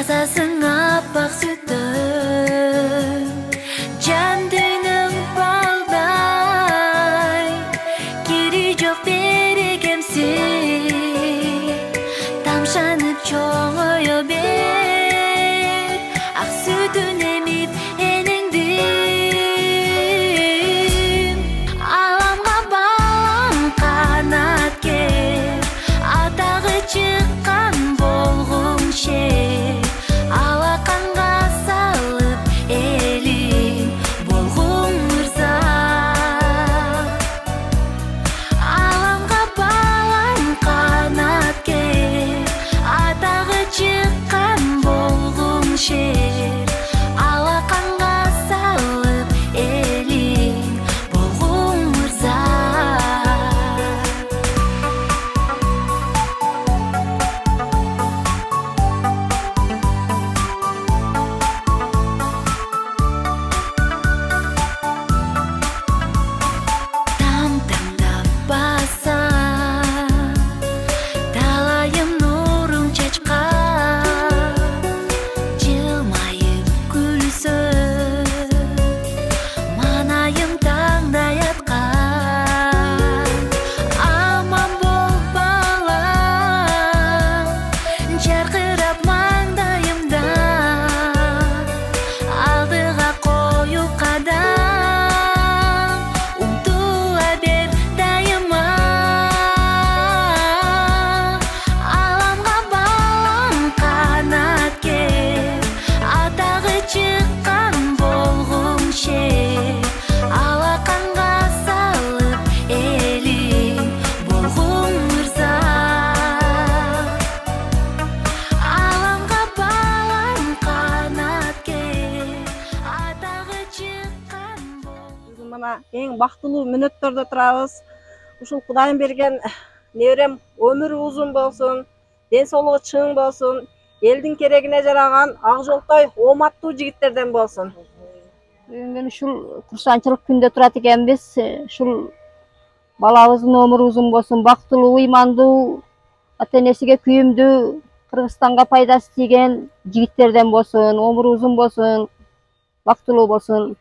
Тазасын аппақ сүтім, жан дүйнің балдай, кері жоқ берекемсің, тамшанып чоңойо бер, ақ сүтін еміп енеңдім. Аламға балам қанат кер, атағы шыққан болғың шер, алақанға салып елің болғың мырза. Аламға балам қанат кер, атағы шыққан болғың шер, алақанға салып елің болғың мырза. Там-тамдап басам, талайым нұрын чачқап, жылмайып күлсін, манайым таңдай атқан. Аман бол балам, жарқырап маңдайымда, алдыға қою қадам, ұмтыла бер дайыма. Аламға балам қанат кер, атағы шыққан болғың шер, алақанға салып елің болғың мырза. Аламға балам қанат кер, атағы шыққан болғың. Мына ең бактылуу мүнөттөрдө турабыз. Ушул Кудайым берген неберем өмүрү узун болсун, ден соолугу чың болсун, элдин керегине жараган ак жолтой ооматтуу жигиттерден болсун. Мен ушул курсанчылык күндө турат экенбиз. Ушул балабыздын өмүрү узун болсун, бактылуу, ыймандуу, ата-энесиге күйүмдүү, Кыргызстанга пайдасы тийген жигиттерден болсун, өмүрү узун болсун, бактылуу болсун.